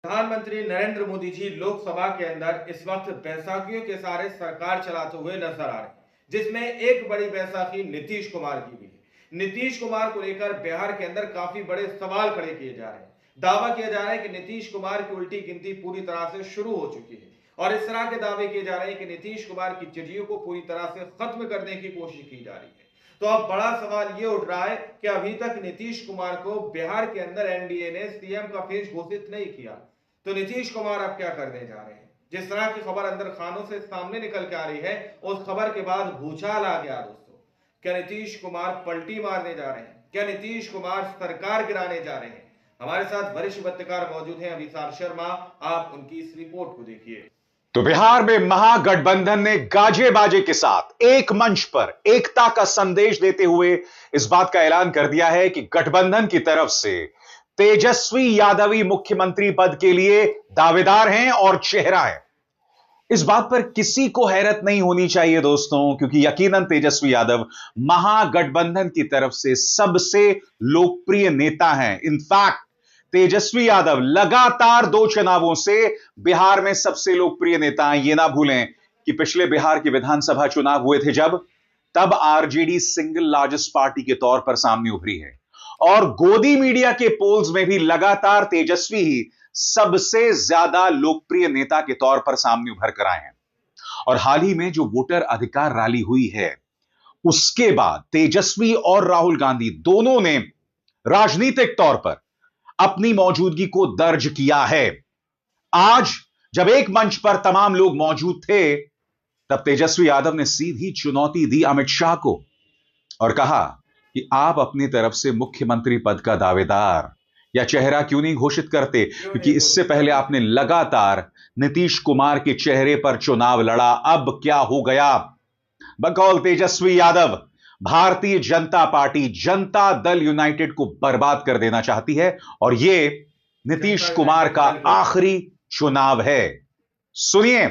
प्रधानमंत्री नरेंद्र मोदी जी लोकसभा के अंदर इस वक्त बैसाखियों के सारे सरकार चलाते हुए नजर आ रहे हैं, जिसमें एक बड़ी बैसाखी नीतीश कुमार की भी है। नीतीश कुमार को लेकर बिहार के अंदर काफी बड़े सवाल खड़े किए जा रहे हैं। दावा किया जा रहा है कि नीतीश कुमार की उल्टी गिनती पूरी तरह से शुरू हो चुकी है और इस तरह के दावे किए जा रहे हैं कि नीतीश कुमार की चिड़ियों को पूरी तरह से खत्म करने की कोशिश की जा रही है। तो अब बड़ा सवाल यह उठ रहा है कि अभी तक नीतीश कुमार को बिहार के अंदर एनडीए ने सीएम का फेस घोषित नहीं किया, तो नीतीश कुमार अब क्या करने जा रहे हैं। जिस तरह की खबर अंदर खानों से सामने निकल के आ रही है, उस खबर के बाद भूचाल आ गया दोस्तों। क्या नीतीश कुमार पलटी मारने जा रहे हैं? क्या नीतीश कुमार सरकार गिराने जा रहे हैं? हमारे साथ वरिष्ठ पत्रकार मौजूद हैं अभिसार शर्मा, आप उनकी इस रिपोर्ट को देखिए। तो बिहार में महागठबंधन ने गाजे बाजे के साथ एक मंच पर एकता का संदेश देते हुए इस बात का ऐलान कर दिया है कि गठबंधन की तरफ से तेजस्वी यादव ही मुख्यमंत्री पद के लिए दावेदार हैं और चेहरा है। इस बात पर किसी को हैरत नहीं होनी चाहिए दोस्तों, क्योंकि यकीनन तेजस्वी यादव महागठबंधन की तरफ से सबसे लोकप्रिय नेता हैं। इनफैक्ट तेजस्वी यादव लगातार 2 चुनावों से बिहार में सबसे लोकप्रिय नेता हैं। यह ना भूलें कि पिछले बिहार के विधानसभा चुनाव हुए थे तब आरजेडी सिंगल लार्जेस्ट पार्टी के तौर पर सामने उभरी है और गोदी मीडिया के पोल्स में भी लगातार तेजस्वी ही सबसे ज्यादा लोकप्रिय नेता के तौर पर सामने उभर कर आए हैं। और हाल ही में जो वोटर अधिकार रैली हुई है, उसके बाद तेजस्वी और राहुल गांधी दोनों ने राजनीतिक तौर पर अपनी मौजूदगी को दर्ज किया है। आज जब एक मंच पर तमाम लोग मौजूद थे, तब तेजस्वी यादव ने सीधी चुनौती दी अमित शाह को और कहा कि आप अपनी तरफ से मुख्यमंत्री पद का दावेदार या चेहरा क्यों नहीं घोषित करते, क्योंकि इससे पहले आपने लगातार नीतीश कुमार के चेहरे पर चुनाव लड़ा। अब क्या हो गया? बकौल तेजस्वी यादव, भारतीय जनता पार्टी जनता दल यूनाइटेड को बर्बाद कर देना चाहती है और यह नीतीश कुमार का आखिरी चुनाव है। सुनिए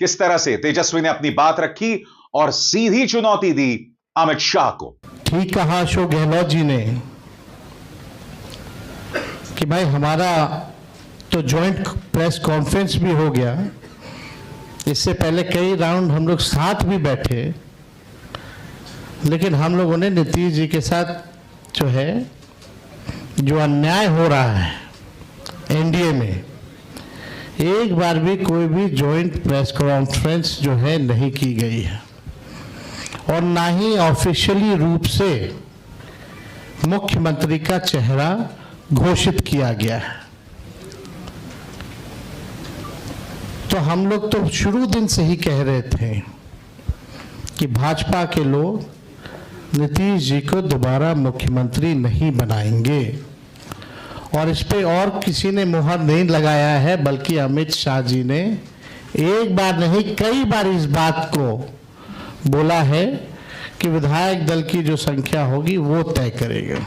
किस तरह से तेजस्वी ने अपनी बात रखी और सीधी चुनौती दी अमित शाह को। ठीक कहा अशोक गहलोत जी ने कि भाई हमारा तो जॉइंट प्रेस कॉन्फ्रेंस भी हो गया, इससे पहले कई राउंड हम लोग साथ भी बैठे, लेकिन हम लोगों ने नीतीश जी के साथ जो अन्याय हो रहा है एनडीए में, एक बार भी कोई भी जॉइंट प्रेस कॉन्फ्रेंस नहीं की गई है और ना ही ऑफिशियली रूप से मुख्यमंत्री का चेहरा घोषित किया गया है। तो हम लोग तो शुरू दिन से ही कह रहे थे कि भाजपा के लोग नीतीश जी को दोबारा मुख्यमंत्री नहीं बनाएंगे और इस पे और किसी ने मुहर नहीं लगाया है, बल्कि अमित शाह जी ने एक बार नहीं कई बार इस बात को बोला है कि विधायक दल की जो संख्या होगी वो तय करेगा।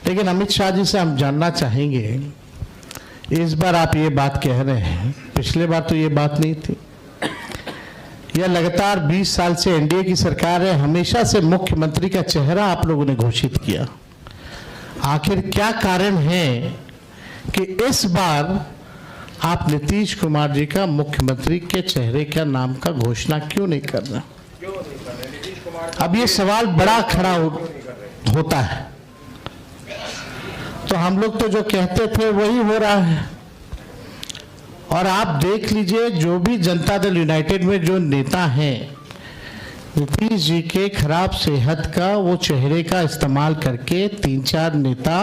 लेकिन अमित शाह जी से हम जानना चाहेंगे, इस बार आप ये बात कह रहे हैं, पिछले बार तो ये बात नहीं थी। यह लगातार 20 साल से एनडीए की सरकार है, हमेशा से मुख्यमंत्री का चेहरा आप लोगों ने घोषित किया। आखिर क्या कारण है कि इस बार आप नीतीश कुमार जी का मुख्यमंत्री के चेहरे का नाम का घोषणा क्यों नहीं कर रहे? अब ये सवाल बड़ा खड़ा होता है। तो हम लोग तो जो कहते थे वही हो रहा है और आप देख लीजिए, जो भी जनता दल यूनाइटेड में जो नेता हैं, नीतीश जी के खराब सेहत का वो चेहरे का इस्तेमाल करके 3-4 नेता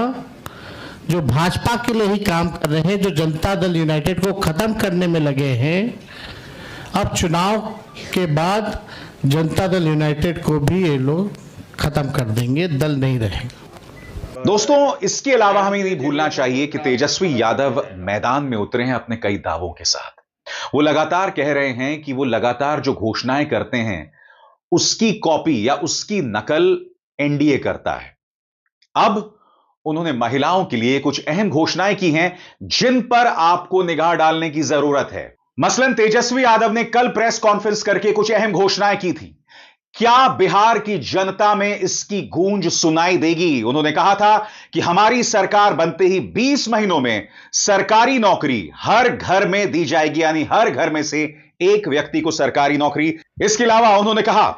जो भाजपा के लिए ही काम कर रहे हैं, जो जनता दल यूनाइटेड को खत्म करने में लगे हैं, अब चुनाव के बाद जनता दल यूनाइटेड को भी ये लोग खत्म कर देंगे, दल नहीं रहेगा। दोस्तों, इसके अलावा हमें नहीं भूलना चाहिए कि तेजस्वी यादव मैदान में उतरे हैं अपने कई दावों के साथ। वो लगातार कह रहे हैं कि वो लगातार जो घोषणाएं करते हैं उसकी कॉपी या उसकी नकल एनडीए करता है। अब उन्होंने महिलाओं के लिए कुछ अहम घोषणाएं की हैं जिन पर आपको निगाह डालने की जरूरत है। मसलन तेजस्वी यादव ने कल प्रेस कॉन्फ्रेंस करके कुछ अहम घोषणाएं की थी। क्या बिहार की जनता में इसकी गूंज सुनाई देगी? उन्होंने कहा था कि हमारी सरकार बनते ही 20 महीनों में सरकारी नौकरी हर घर में दी जाएगी, यानी हर घर में से एक व्यक्ति को सरकारी नौकरी। इसके अलावा उन्होंने कहा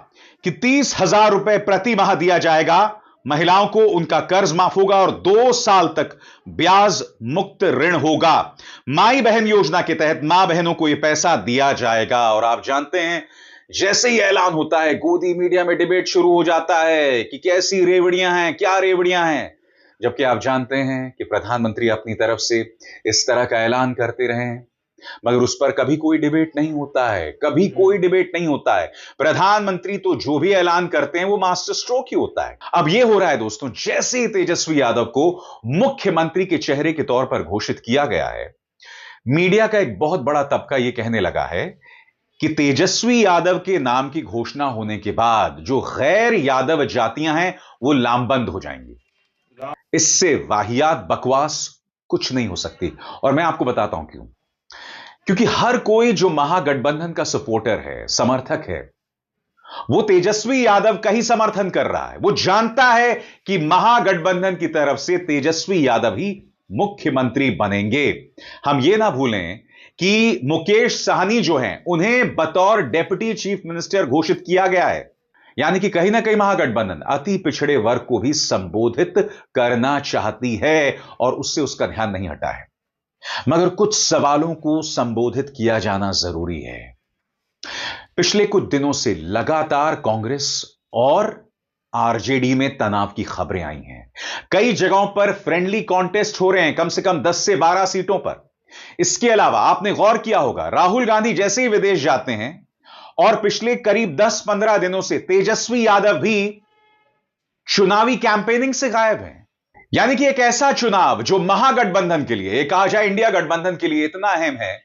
कि 30,000 रुपए प्रति माह दिया जाएगा, महिलाओं को उनका कर्ज माफ होगा और 2 साल तक ब्याज मुक्त ऋण होगा। माई बहन योजना के तहत मां बहनों को यह पैसा दिया जाएगा। और आप जानते हैं, जैसे ही ऐलान होता है, गोदी मीडिया में डिबेट शुरू हो जाता है कि कैसी रेवड़ियां हैं, क्या रेवड़ियां हैं, जबकि आप जानते हैं कि प्रधानमंत्री अपनी तरफ से इस तरह का ऐलान करते रहे हैं, मगर उस पर कभी कोई डिबेट नहीं होता है, कभी कोई डिबेट नहीं होता है। प्रधानमंत्री तो जो भी ऐलान करते हैं वो मास्टर स्ट्रोक ही होता है। अब यह हो रहा है दोस्तों, जैसे ही तेजस्वी यादव को मुख्यमंत्री के चेहरे के तौर पर घोषित किया गया है, मीडिया का एक बहुत बड़ा तबका यह कहने लगा है कि तेजस्वी यादव के नाम की घोषणा होने के बाद जो गैर यादव जातियां हैं वो लामबंद हो जाएंगी। इससे वाहियात बकवास कुछ नहीं हो सकती। और मैं आपको बताता हूं क्यों। क्योंकि हर कोई जो महागठबंधन का सपोर्टर है, समर्थक है, वो तेजस्वी यादव का ही समर्थन कर रहा है। वो जानता है कि महागठबंधन की तरफ से तेजस्वी यादव ही मुख्यमंत्री बनेंगे। हम ये ना भूलें कि मुकेश सहनी जो हैं, उन्हें बतौर डेप्यूटी चीफ मिनिस्टर घोषित किया गया है। यानी कि कहीं ना कहीं महागठबंधन अति पिछड़े वर्ग को भी संबोधित करना चाहती है और उससे उसका ध्यान नहीं हटा है। मगर कुछ सवालों को संबोधित किया जाना जरूरी है। पिछले कुछ दिनों से लगातार कांग्रेस और आरजेडी में तनाव की खबरें आई हैं। कई जगहों पर फ्रेंडली कॉन्टेस्ट हो रहे हैं, कम से कम 10 से 12 सीटों पर। इसके अलावा आपने गौर किया होगा, राहुल गांधी जैसे ही विदेश जाते हैं और पिछले करीब 10-15 दिनों से तेजस्वी यादव भी चुनावी कैंपेनिंग से गायब हैं। यानी कि एक ऐसा चुनाव जो महागठबंधन के लिए, एक कहा जाए इंडिया गठबंधन के लिए इतना अहम है,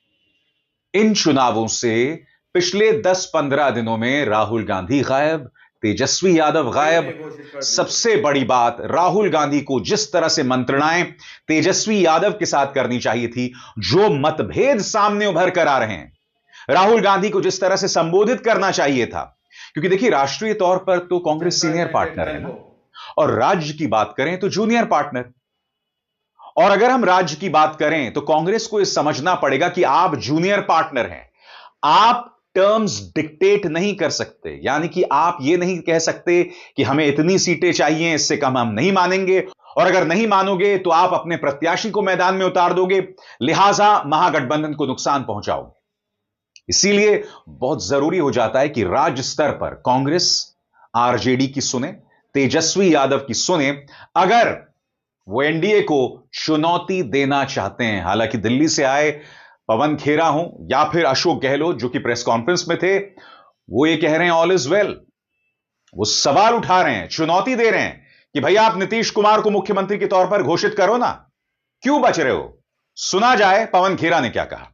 इन चुनावों से पिछले 10-15 दिनों में राहुल गांधी गायब, तेजस्वी यादव गायब। सबसे बड़ी बात, राहुल गांधी को जिस तरह से मंत्रणाएं तेजस्वी यादव के साथ करनी चाहिए थी, जो मतभेद सामने उभर कर आ रहे हैं, राहुल गांधी को जिस तरह से संबोधित करना चाहिए था, क्योंकि देखिए राष्ट्रीय तौर पर तो कांग्रेस सीनियर पार्टनर है ना, और राज्य की बात करें तो जूनियर पार्टनर। और अगर हम राज्य की बात करें तो कांग्रेस को यह समझना पड़ेगा कि आप जूनियर पार्टनर हैं, आप टर्म्स डिक्टेट नहीं कर सकते। यानी कि आप यह नहीं कह सकते कि हमें इतनी सीटें चाहिए, इससे कम हम नहीं मानेंगे, और अगर नहीं मानोगे तो आप अपने प्रत्याशी को मैदान में उतार दोगे, लिहाजा महागठबंधन को नुकसान पहुंचाओगे। इसीलिए बहुत जरूरी हो जाता है कि राज्य स्तर पर कांग्रेस आरजेडी की सुने, तेजस्वी यादव की सुने, अगर वो एनडीए को चुनौती देना चाहते हैं। हालांकि दिल्ली से आए पवन खेरा हो या फिर अशोक गहलोत, जो कि प्रेस कॉन्फ्रेंस में थे, वो ये कह रहे हैं ऑल इज वेल। वो सवाल उठा रहे हैं, चुनौती दे रहे हैं कि भैया आप नीतीश कुमार को मुख्यमंत्री के तौर पर घोषित करो ना, क्यों बच रहे हो। सुना जाए पवन खेरा ने क्या कहा।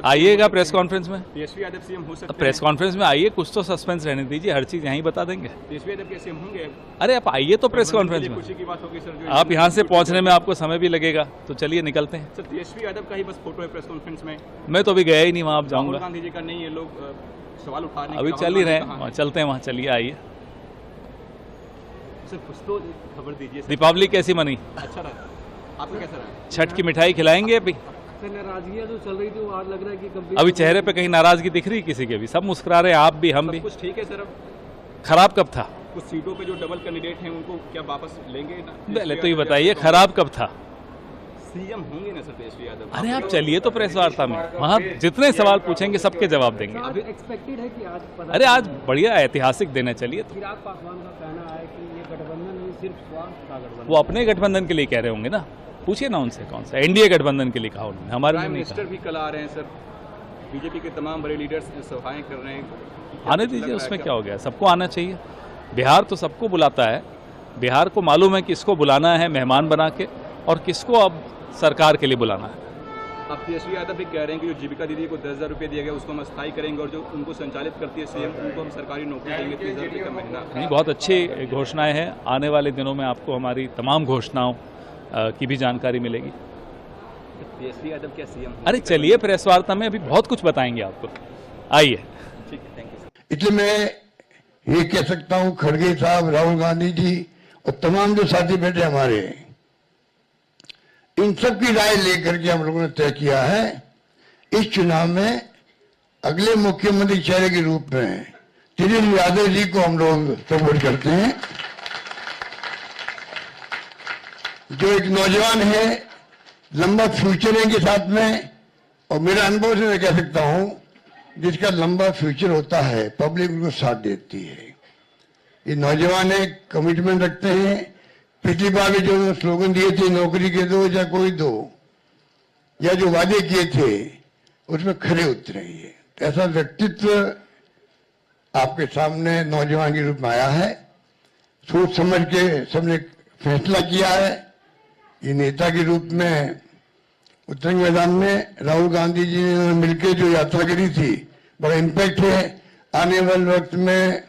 आइएगा प्रेस कॉन्फ्रेंस में, तेजस्वी यादव सीएम हो सकते हैं। प्रेस कॉन्फ्रेंस में आइए, कुछ तो सस्पेंस रहने दीजिए, हर चीज यहीं बता देंगे। तेजस्वी यादव के सीएम होंगे। अरे आप आइए तो प्रेस कॉन्फ्रेंस में, खुशी की बात होगी सर। आप यहाँ से पहुँचने में आपको समय भी लगेगा, तो चलिए निकलते हैं। सर तेजस्वी यादव का ही बस फोटो है प्रेस कॉन्फ्रेंस में, मैं तो अभी गया ही नहीं वहाँ, आप राहुल जाऊँगा। गांधी जी का नहीं है, लोग सवाल उठा रहे हैं। अभी चल ही रहे हैं, चलते हैं वहाँ, चलिए आइए। सर कुछ तो खबर दीजिए। दीपावली कैसी मनी? अच्छा रहा, आपका कैसा रहा? छठ की मिठाई खिलाएंगे अभी? नाराजगियां जो चल रही थी वो आज लग रहा है कि अभी चेहरे पे कहीं नाराजगी दिख रही किसी के भी? सब मुस्कुरा रहे हैं, आप भी, हम भी। कुछ ठीक है सर। अब खराब कब था? कुछ सीटों पे जो डबल कैंडिडेट हैं उनको क्या वापस लेंगे ना? पहले तो ये बताइए खराब कब था? सीएम होंगे ना सर तेजस्वी यादव। अरे आप चलिए तो प्रेस वार्ता में, वहाँ जितने सवाल पूछेंगे सबके जवाब देंगे। अभी एक्सपेक्टेड है कि आज, अरे आज बढ़िया ऐतिहासिक दिन है, चलिए। तो चिराग पासवान का कहना है कि ये गठबंधन नहीं, सिर्फ स्वार्थ का गठबंधन। वो अपने गठबंधन के लिए कह रहे होंगे ना, पूछिए ना उनसे कौन सा एनडीए गठबंधन के लिए कहा उन्होंने, हमारे लिए नहीं मिनिस्टर भी कल आ रहे हैं सर, बीजेपी के तमाम बड़े लीडर्स सभाएं कर रहे हैं। आने दीजिए, उसमें क्या हो गया, सबको आना चाहिए। बिहार तो सबको बुलाता है, बिहार को मालूम है किसको बुलाना है मेहमान बना के और किसको अब सरकार के लिए बुलाना है। अब तेजस्वी यादव भी कह रहे हैं कि जो जीविका दीदी को 10,000 रुपये दिया गया उसको हम अस्थायी करेंगे और जो उनको संचालित करती है सीएम, उनको हम सरकारी नौकरी देंगे 30,000 रुपये का महीना। नहीं, बहुत अच्छी घोषणाएं हैं। आने वाले दिनों में आपको हमारी तमाम घोषणाओं की भी जानकारी मिलेगी। तेजस्वी यादव क्या सीएम? अरे चलिए प्रेस वार्ता में अभी बहुत कुछ बताएंगे आपको, आइए। ठीक है, थैंक यू। એટલે મેં ये कह सकता हूं खड़गे साहब, राहुल गांधी जी और तमाम जो साथी बैठे हमारे, इन सब की राय लेकर के हम लोगों ने तय किया है इस चुनाव में अगले मुख्यमंत्री चेहरे के रूप में तेजस्वी यादव जी को हम लोग सपोर्ट करते हैं, जो एक नौजवान है, लंबा फ्यूचर है इनके साथ में। और मेरा अनुभव से मैं कह सकता हूं, जिसका लंबा फ्यूचर होता है पब्लिक उनको साथ देती है। ये नौजवान है, कमिटमेंट रखते हैं। पिछली बार भी जो स्लोगन दिए थे, नौकरी के दो या कोई दो, या जो वादे किए थे उसमें खरे उतरे। ये ऐसा व्यक्तित्व आपके सामने नौजवान के रूप में आया है। सोच समझ के सबने फैसला किया है। ये नेता के रूप में उत्तरंग मैदान में राहुल गांधी जी ने मिलकर जो यात्रा करी थी, बड़ा इम्पैक्ट है। आने वाले वक्त में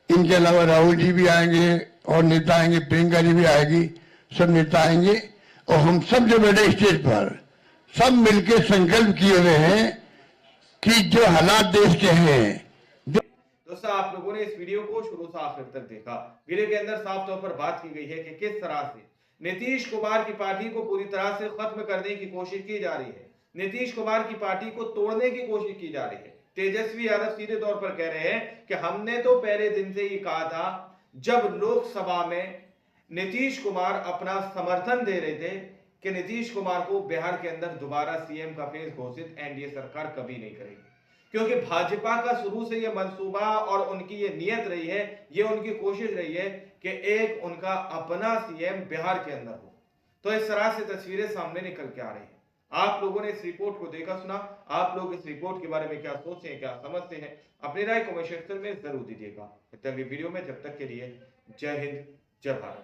इनके अलावा राहुल जी भी आएंगे और नेता आएंगे, प्रियंका जी भी आएगी, सब नेता आएंगे और हम सब जो बैठे स्टेज पर सब मिलकर संकल्प किए हुए हैं कि जो हालात देश के हैं। दोस्तों, आप लोगों ने इस वीडियो को शुरू से आखिर तक देखा। वीडियो के अंदर साफ तौर पर बात की गई है कि किस तरह से नीतीश कुमार की पार्टी को पूरी तरह से खत्म करने की कोशिश की जा रही है, नीतीश कुमार की पार्टी को तोड़ने की कोशिश की जा रही है। तेजस्वी यादव सीधे तौर पर कह रहे हैं कि हमने तो पहले दिन से ही कहा था, जब लोकसभा में नीतीश कुमार अपना समर्थन दे रहे थे कि नीतीश कुमार को बिहार के अंदर दोबारा सीएम का फेस घोषित एनडीए सरकार कभी नहीं करेगी, क्योंकि भाजपा का शुरू से यह मंसूबा और उनकी ये नियत रही है, ये उनकी कोशिश रही है कि एक उनका अपना सीएम बिहार के अंदर हो। तो इस तरह से तस्वीरें सामने निकल के आ रही हैं। आप लोगों ने इस रिपोर्ट को देखा सुना, आप लोग इस रिपोर्ट के बारे में क्या सोचते हैं, क्या समझते हैं, अपनी राय कमेंट सेक्शन में जरूर दीजिएगा। इस वीडियो में जब तक के लिए जय हिंद, जय भारत।